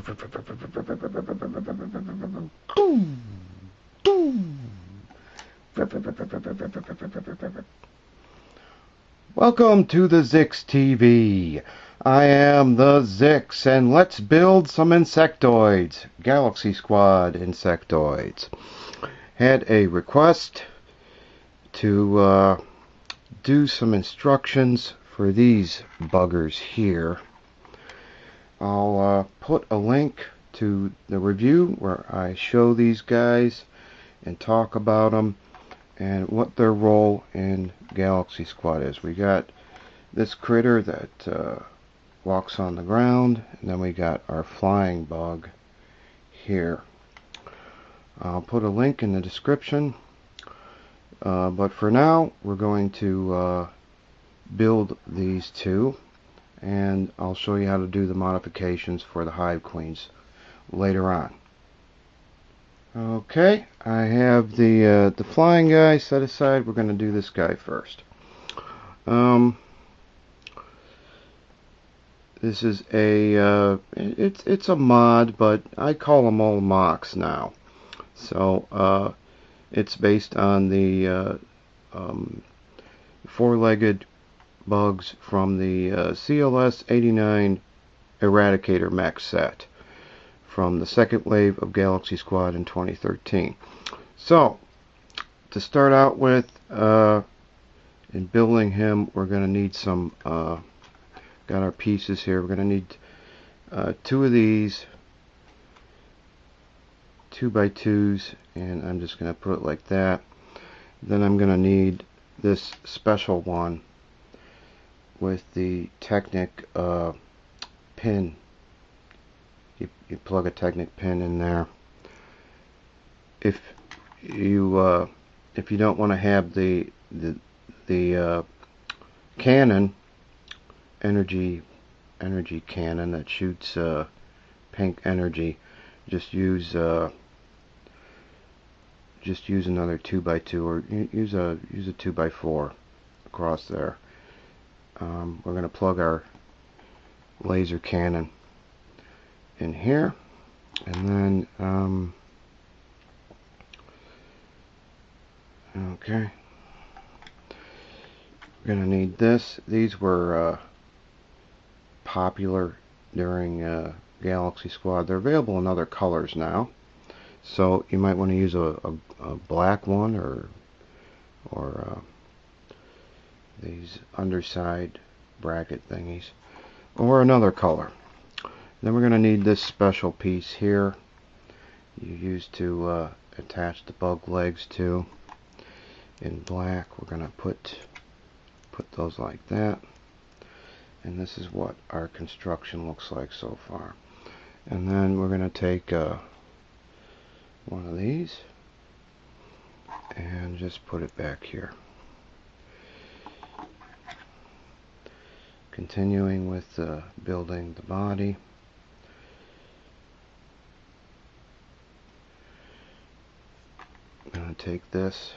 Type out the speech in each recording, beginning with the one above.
Welcome to the Zix TV. I am the Zix, and let's build some insectoids. Galaxy Squad insectoids. Had a request to do some instructions for these buggers here. I'll put a link to the review where I show these guys and talk about them and what their role in Galaxy Squad is. We got this critter that walks on the ground, and then we got our flying bug here. I'll put a link in the description, but for now we're going to build these two, and I'll show you how to do the modifications for the Hive Queens later on. Okay, I have the flying guy set aside. We're going to do this guy first. This is a it's a mod, but I call them all MOCs now. So it's based on the four-legged bugs from the CLS 89 Eradicator mech set from the second wave of Galaxy Squad in 2013. So, to start out with, in building him, we're going to need some, got our pieces here, we're going to need two of these 2x2s, and I'm just going to put it like that. Then I'm going to need this special one with the Technic pin. You plug a Technic pin in there. If you don't want to have the cannon, energy cannon that shoots pink energy, just use another 2x2, or use a 2x4 across there. We're going to plug our laser cannon in here, and then okay, we're going to need this. These were popular during Galaxy Squad. They're available in other colors now, so you might want to use a black one, or these underside bracket thingies, or another color. Then we're going to need this special piece here you use to attach the bug legs to. In black, we're going to put those like that, and this is what our construction looks like so far. And then we're going to take one of these and just put it back here. Continuing with building the body. I'm going to take this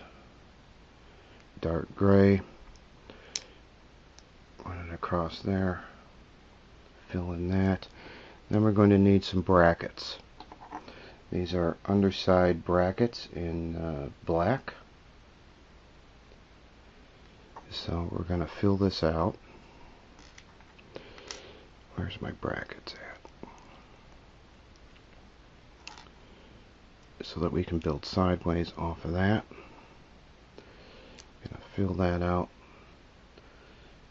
dark gray, run it across there, fill in that. Then we're going to need some brackets. These are underside brackets in black. So we're going to fill this out. Where's my brackets at? So that we can build sideways off of that. Gonna fill that out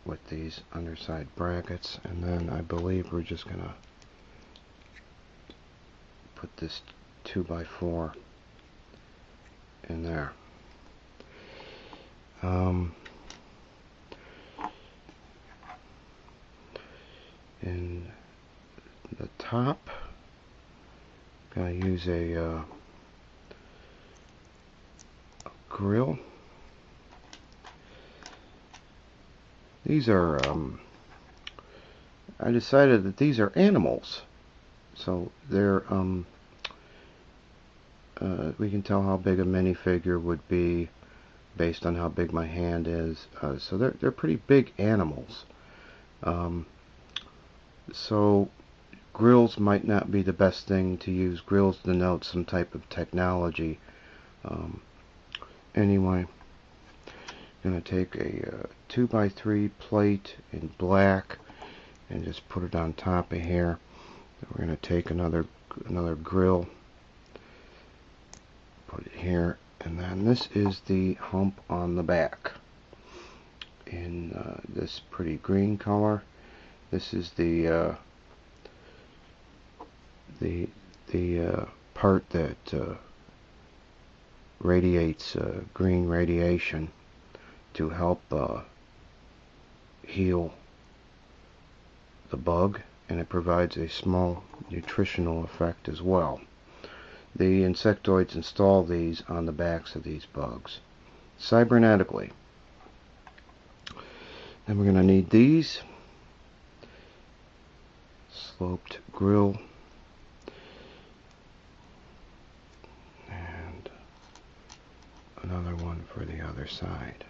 with these underside brackets, and then I believe we're just gonna put this 2x4 in there. In the top, gonna use a grill. These are I decided that these are animals, so they're we can tell how big a minifigure would be based on how big my hand is. So they're pretty big animals. So grills might not be the best thing to use. Grills denote some type of technology. Anyway, I'm going to take a 2x3 plate in black and just put it on top of here. We're going to take another grill, put it here, and then this is the hump on the back in this pretty green color. This is the part that radiates green radiation to help heal the bug, and it provides a small nutritional effect as well. The insectoids install these on the backs of these bugs cybernetically. Then we're going to need these sloped grill and another one for the other side.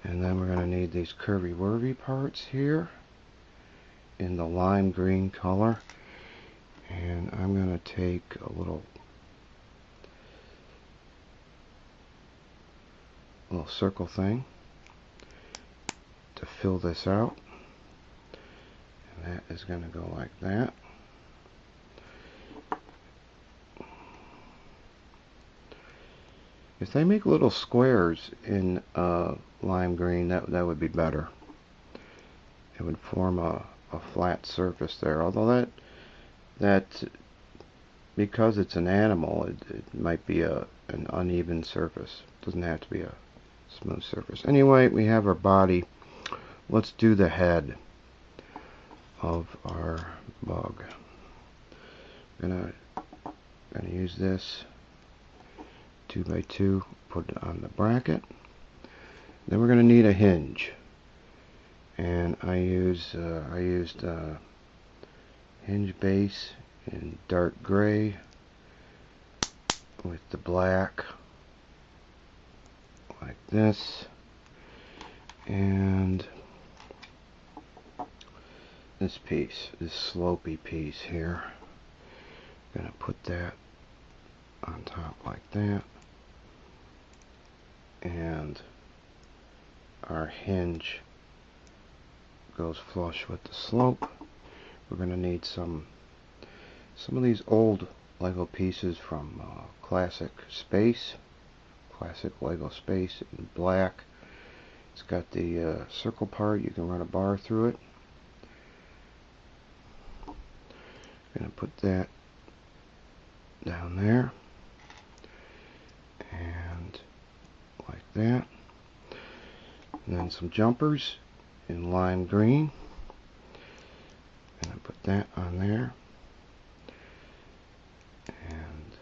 And then we're going to need these curvy-wurvy parts here in the lime green color. And I'm going to take a little circle thing to fill this out. And that is going to go like that. If they make little squares in lime green, that would be better. It would form a flat surface there. Although that because it's an animal, it might be an uneven surface. It doesn't have to be a smooth surface. Anyway, we have our body. Let's do the head of our bug. I'm gonna use this 2x2, put it on the bracket. Then we're going to need a hinge, and I used hinge base in dark gray with the black like this, and this piece, this slopey piece here, I'm going to put that on top like that. And our hinge goes flush with the slope. We're going to need some of these old Lego pieces from classic Lego Space in black. It's got the circle part. You can run a bar through it. I'm going to put that down there. And like that. And then some jumpers in lime green. And I put that on there. And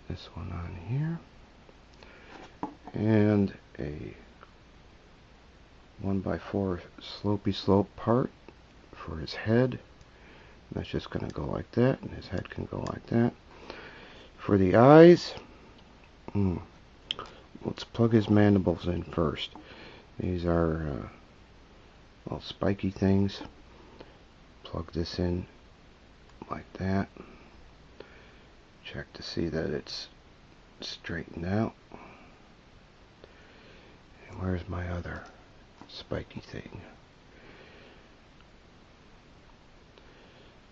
this one on here. And a 1x4 slopey slope part for his head. That's just going to go like that, and his head can go like that. For the eyes, let's plug his mandibles in first. These are little spiky things. Plug this in like that. Check to see that it's straightened out. And where's my other spiky thing?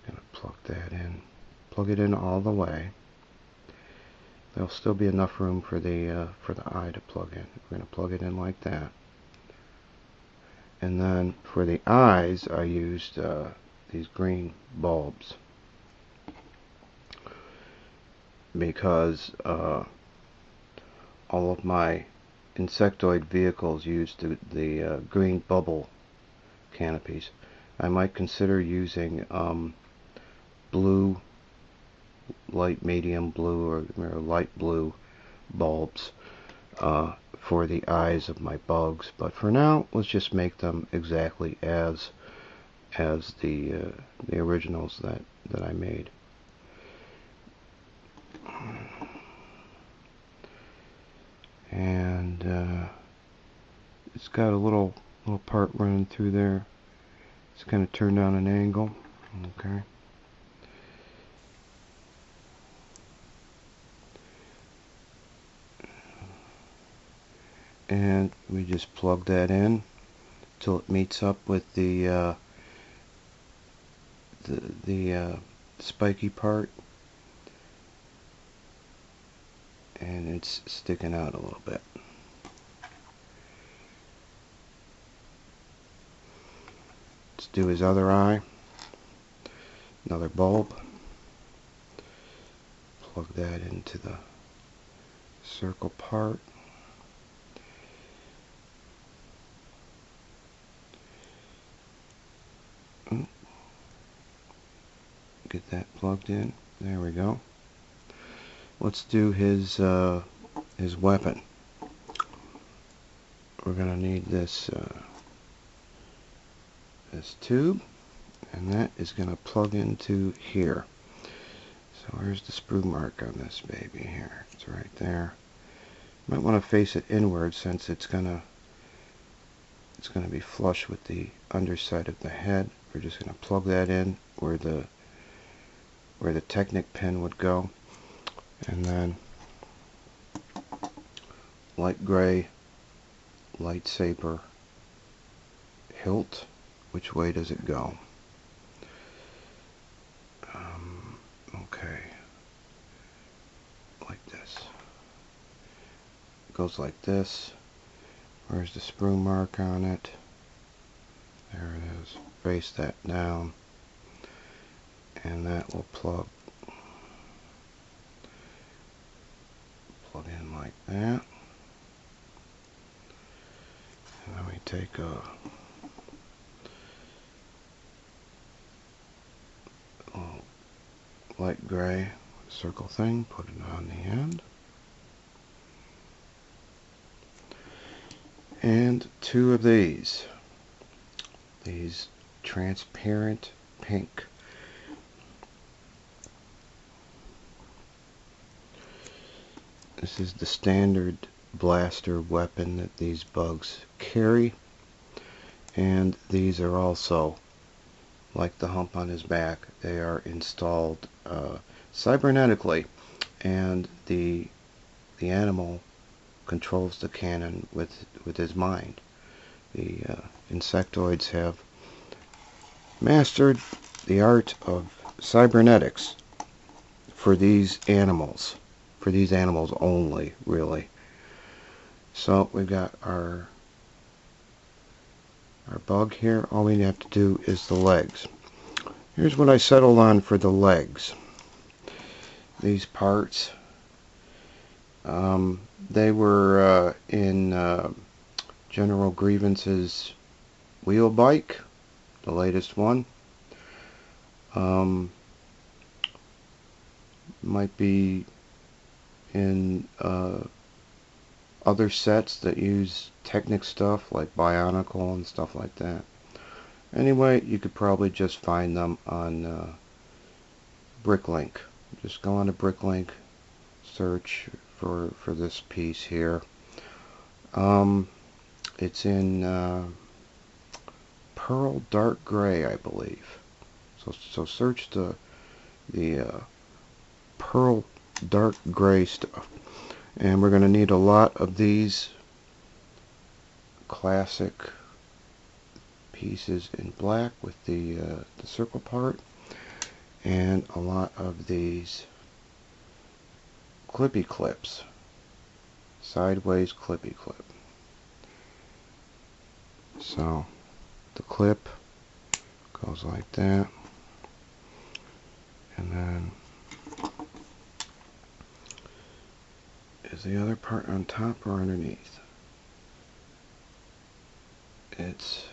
Gonna plug that in. Plug it in all the way. There'll still be enough room for the eye to plug in. We're going to plug it in like that. And then for the eyes, I used these green bulbs because all of my insectoid vehicles used the green bubble canopies. I might consider using blue, light medium blue or light blue bulbs for the eyes of my bugs, but for now let's just make them exactly as the originals that I made. And it's got a little little part running through there. It's going to turn down an angle. Okay. And we just plug that in till it meets up with the spiky part, and it's sticking out a little bit. Let's do his other eye. Another bulb. Plug that into the circle part. Get that plugged in. There we go. Let's do his weapon. We're gonna need this this tube, and that is gonna plug into here. So here's the sprue mark on this baby here. It's right there. You might want to face it inward since it's gonna be flush with the underside of the head. We're just gonna plug that in where the Technic pin would go, and then light gray lightsaber hilt. Which way does it go? Okay, like this. It goes like this. Where's the sprue mark on it? There it is. Face that down, and that will plug in like that. And then we take a light gray circle thing, put it on the end, and two of these transparent pink. This is the standard blaster weapon that these bugs carry, and these are also, like the hump on his back, they are installed cybernetically, and the animal controls the cannon with his mind. The Insectoids have mastered the art of cybernetics for these animals only, really. So we've got our bug here. All we have to do is the legs. Here's what I settled on for the legs. These parts, they were in General Grievance's wheel bike, the latest one. Might be in other sets that use Technic stuff like Bionicle and stuff like that. Anyway, you could probably just find them on Bricklink. Just go on to Bricklink, search for this piece here. It's in pearl dark gray, I believe. So search the pearl dark gray stuff. And we're going to need a lot of these classic pieces in black with the circle part, and a lot of these clippy clips, sideways clippy clip. So the clip goes like that, and then is the other part on top or underneath? It's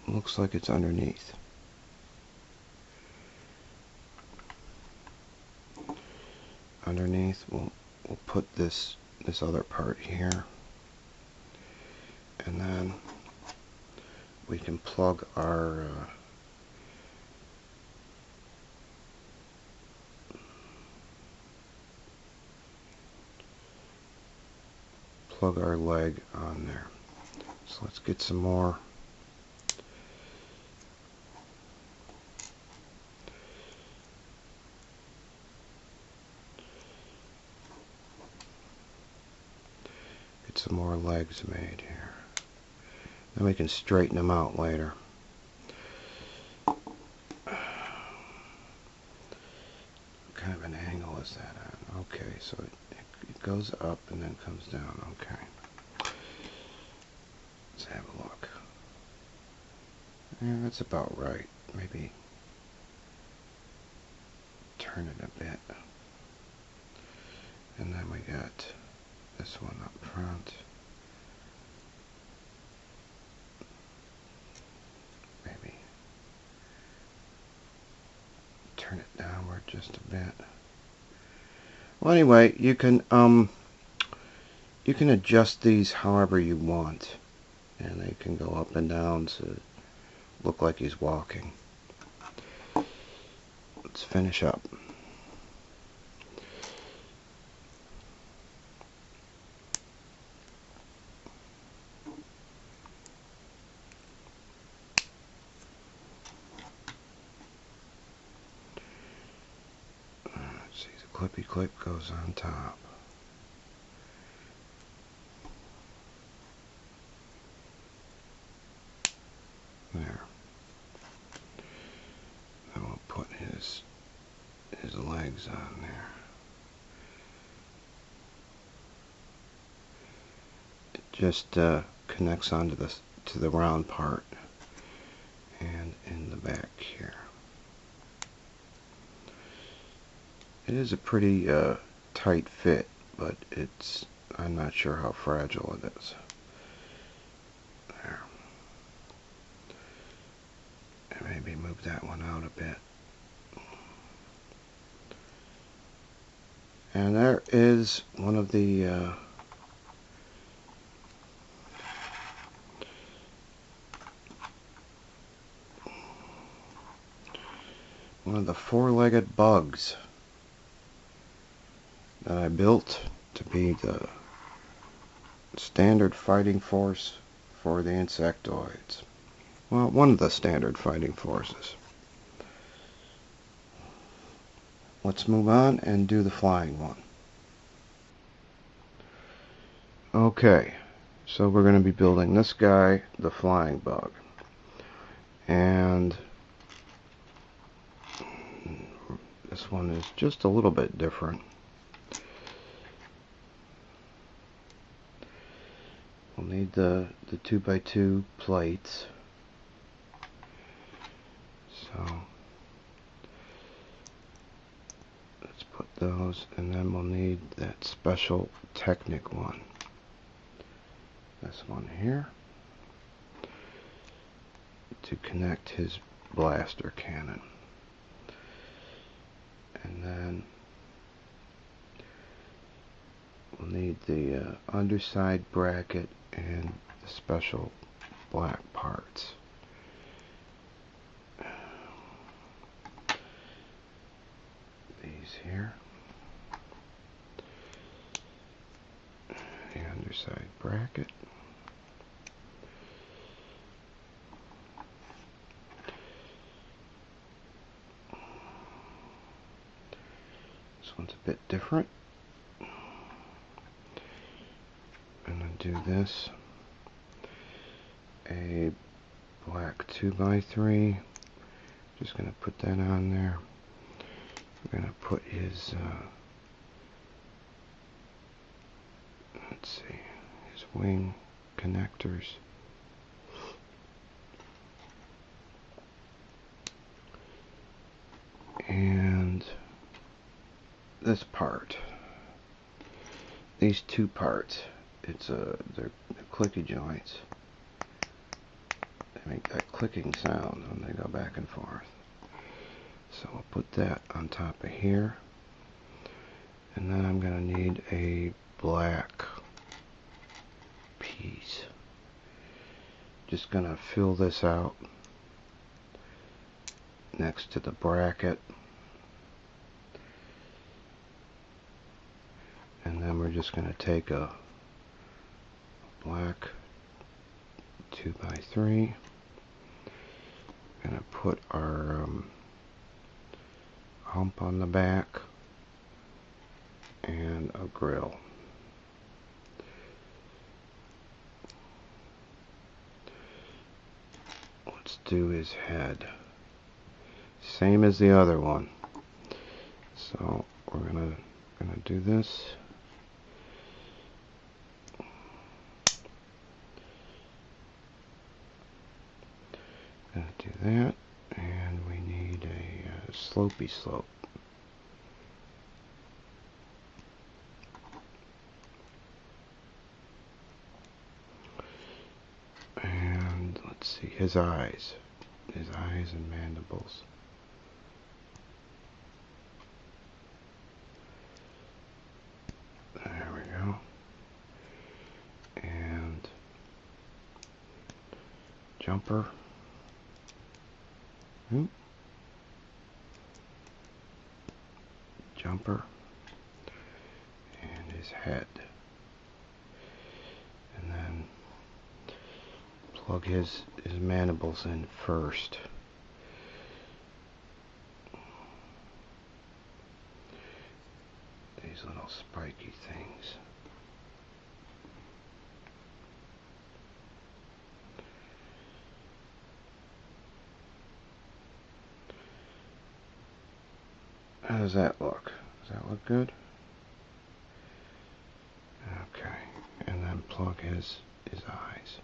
looks like it's underneath. Underneath, we'll put this other part here, and then we can plug our plug our leg on there. So let's get some more. Get some more legs made here. Then we can straighten them out later. What kind of an angle is that on? Okay, so it goes up and then comes down. Okay. Let's have a look. Yeah, that's about right. Maybe turn it a bit. And then we got this one up front. Maybe turn it downward just a bit. Well, anyway, you can adjust these however you want, and they can go up and down to look like he's walking. Let's finish up. Let's see, the clippy clip goes on top. There. Then we'll put his legs on there. It just connects onto the round part and in the back here. It is a pretty tight fit, but I'm not sure how fragile it is. There. And maybe move that one out a bit. And there is one of the four-legged bugs that I built to be the standard fighting force for the insectoids. Well, one of the standard fighting forces. Let's move on and do the flying one. Okay, so we're going to be building this guy, the flying bug. And this one is just a little bit different. We'll need the 2x2 plates. So let's put those, and then we'll need that special Technic one. This one here to connect his blaster cannon. And then we'll need the underside bracket and the special black parts. These here. The underside bracket. This one's a bit different. I'm going to do this. A black 2x3. Just going to put that on there. I'm going to put his, let's see, his wing connectors. And this part, these two parts, they're clicky joints. They make that clicking sound when they go back and forth. So I'll put that on top of here, and then I'm going to need a black piece. Just going to fill this out next to the bracket, and then we're just going to take a black 2x3. Gonna put our hump on the back and a grill. Let's do his head. Same as the other one. So we're gonna do this. Gonna do that, and we need a slopey slope. And let's see, his eyes and mandibles. There we go. And jumper. Jumper. And his head. And then plug his mandibles in first. These little spiky things. How does that look? Does that look good? Okay, and then plug his eyes.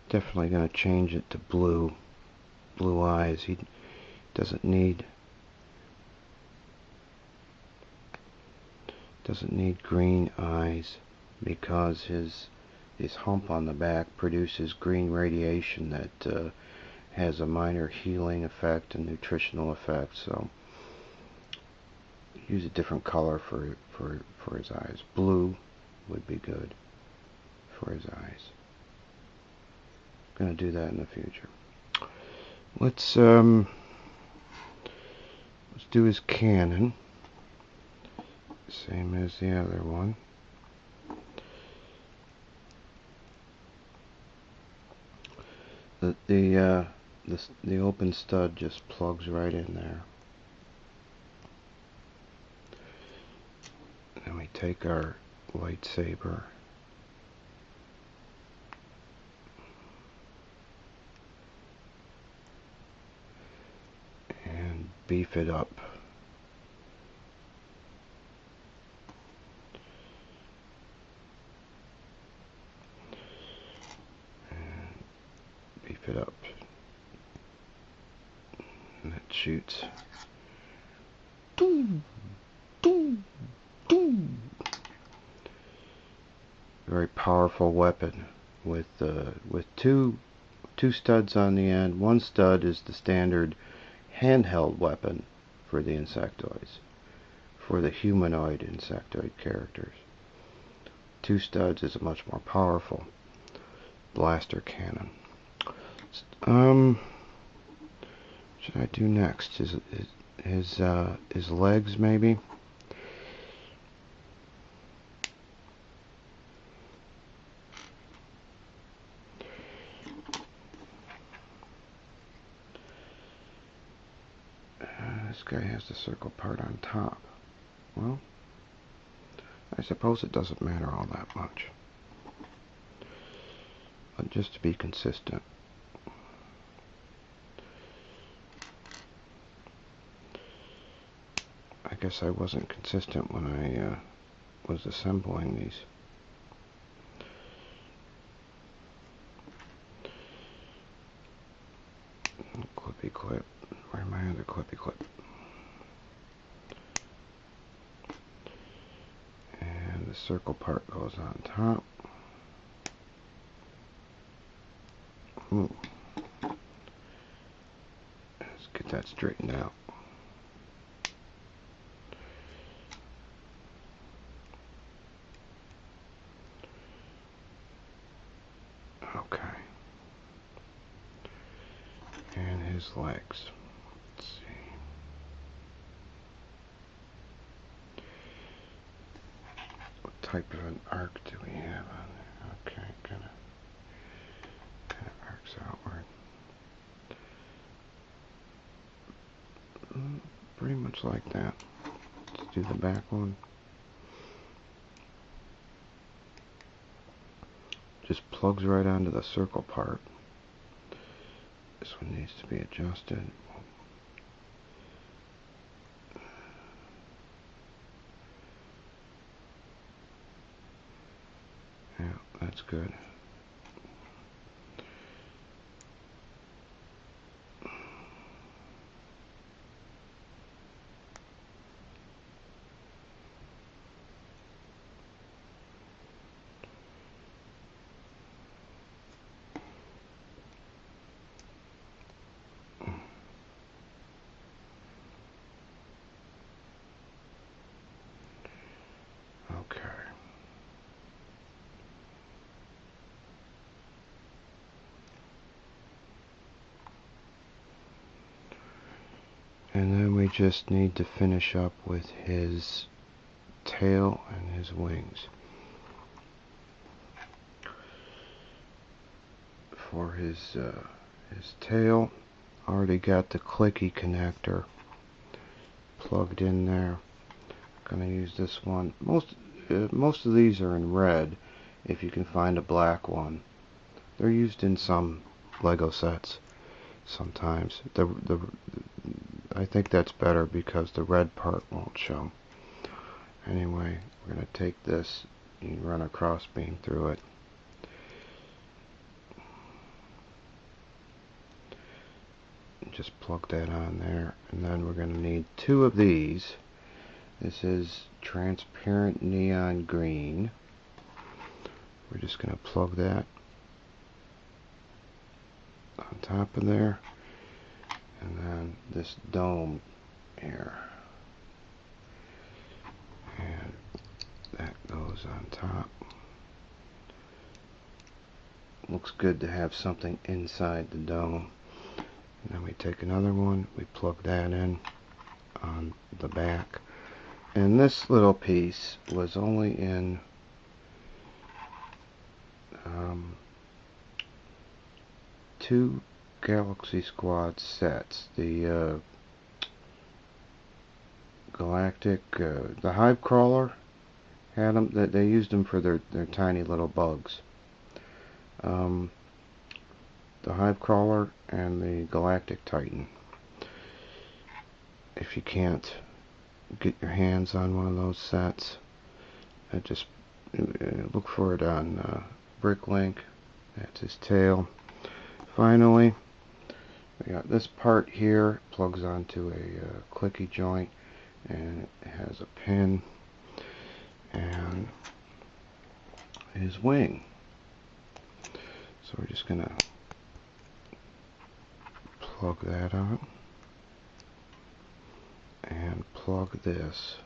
Definitely going to change it to blue eyes. He doesn't need green eyes because his hump on the back produces green radiation that has a minor healing effect and nutritional effect. So use a different color for his eyes. Blue would be good for his eyes. Going to do that in the future. Let's do his cannon, same as the other one. The open stud just plugs right in there. And we take our lightsaber and beef it up. Beef it up. And it shoots. Very powerful weapon with two studs on the end. One stud is the standard handheld weapon for the Insectoids, for the humanoid Insectoid characters. Two studs is a much more powerful blaster cannon. What should I do next? His legs, maybe? This guy has the circle part on top. Well, I suppose it doesn't matter all that much. But just to be consistent. I guess I wasn't consistent when I was assembling these. Clippy clip. Where's my other clippy clip? And the circle part goes on top. Ooh. Let's get that straightened out. his legs. Let's see. What type of an arc do we have on there? Okay, kind of arcs outward. Pretty much like that. Let's do the back one. Just plugs right onto the circle part. This one needs to be adjusted. Yeah, that's good. Okay. And then we just need to finish up with his tail and his wings. For his tail, already got the clicky connector plugged in there. Gonna use this one. Most of these are in red. If you can find a black one, they're used in some Lego sets sometimes. I think that's better because the red part won't show. Anyway, we're gonna take this. You run a cross beam through it. Just plug that on there, and then we're going to need 2 of these. This is transparent neon green. We're just going to plug that on top of there, and then this dome here, and that goes on top. Looks good to have something inside the dome. And then we take another one, we plug that in on the back. And this little piece was only in 2 Galaxy Squad sets. The Galactic, the Hive Crawler had them. They used them for their tiny little bugs. The Hive Crawler and the Galactic Titan. If you can't get your hands on one of those sets, just look for it on Bricklink. That's his tail. Finally, we got this part here, plugs onto a clicky joint, and it has a pin, and his wing. So we're just gonna plug that on and plug this,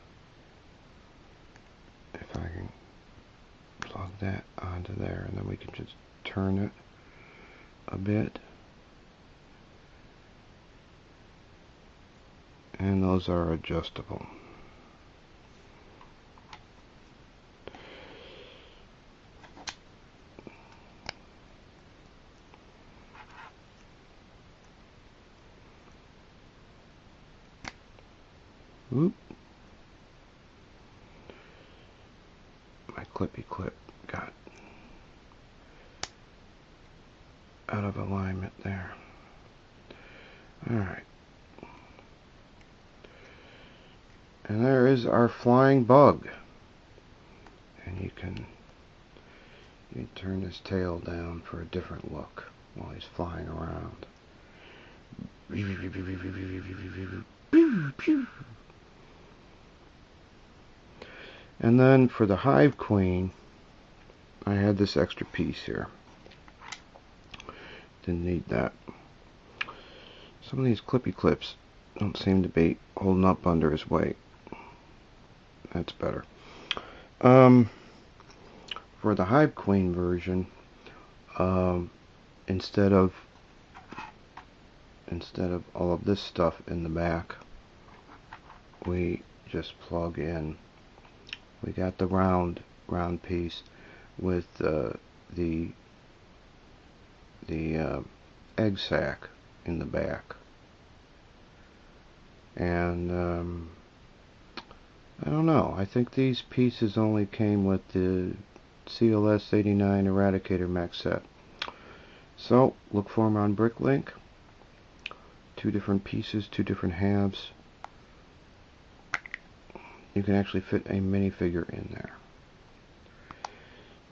if I can plug that onto there, and then we can just turn it a bit, and those are adjustable. Oop. My clippy clip got out of alignment there. Alright. And there is our flying bug. And you can turn his tail down for a different look while he's flying around. And then for the Hive Queen, I had this extra piece here. Didn't need that. Some of these clippy clips don't seem to be holding up under his weight. That's better. For the Hive Queen version, instead of instead of all of this stuff in the back, we just plug in. We got the round piece with the egg sac in the back, and I don't know, I think these pieces only came with the CLS 89 Eradicator mech set. So look for them on Bricklink. 2 different pieces, 2 different halves. You can actually fit a minifigure in there,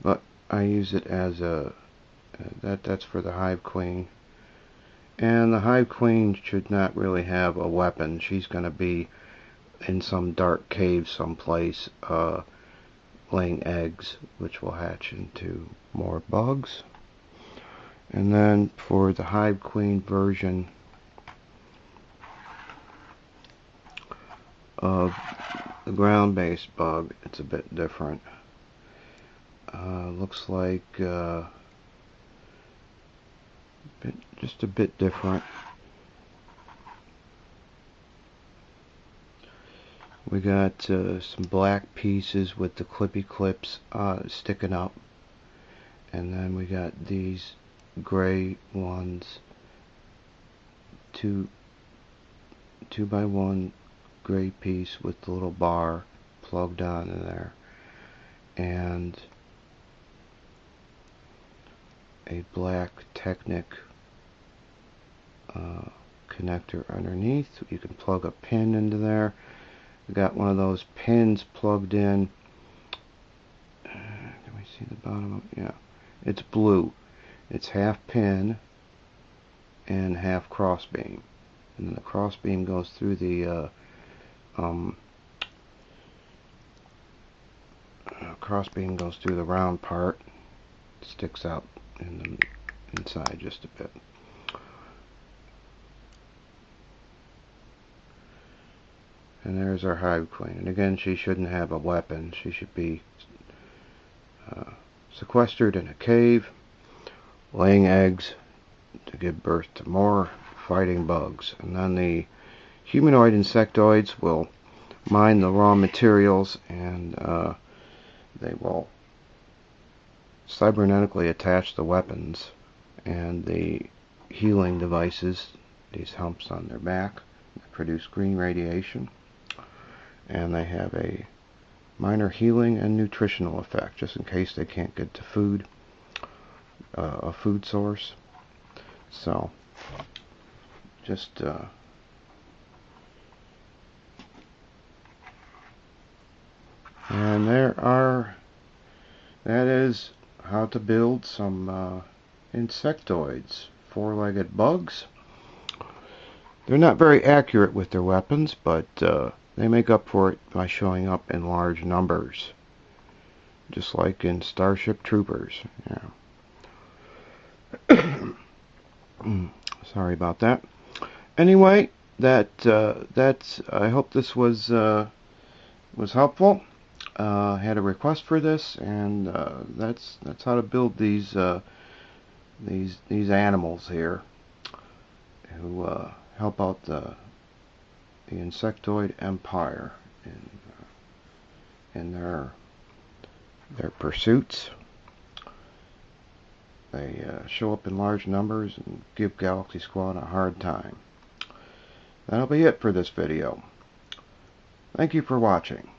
but I use it as a that's for the Hive Queen. And the Hive Queen should not really have a weapon. She's going to be in some dark cave someplace, laying eggs, which will hatch into more bugs. And then for the Hive Queen version of the ground-based bug, it's a bit different. Looks like just a bit different. We got some black pieces with the clippy clips sticking up, and then we got these gray ones, 2x1 gray piece with the little bar plugged on in there, and a black Technic connector underneath. You can plug a pin into there. We got one of those pins plugged in. Can we see the bottom of it? Yeah, it's blue. It's half pin and half crossbeam, and then the crossbeam goes through the crossbeam goes through the round part, sticks out in the inside just a bit. And there's our Hive Queen. And again, she shouldn't have a weapon. She should be sequestered in a cave, laying eggs to give birth to more fighting bugs. And then the humanoid insectoids will mine the raw materials, and they will cybernetically attach the weapons and the healing devices, these humps on their back, that produce green radiation. And they have a minor healing and nutritional effect, just in case they can't get to food, a food source. So, just and that is how to build some insectoids, 4-legged bugs. They're not very accurate with their weapons, but they make up for it by showing up in large numbers, just like in Starship Troopers. Yeah. Sorry about that. Anyway, that's. I hope this was helpful. I had a request for this, and that's how to build these animals here, who help out the insectoid empire in their pursuits. They show up in large numbers and give Galaxy Squad a hard time. That'll be it for this video. Thank you for watching.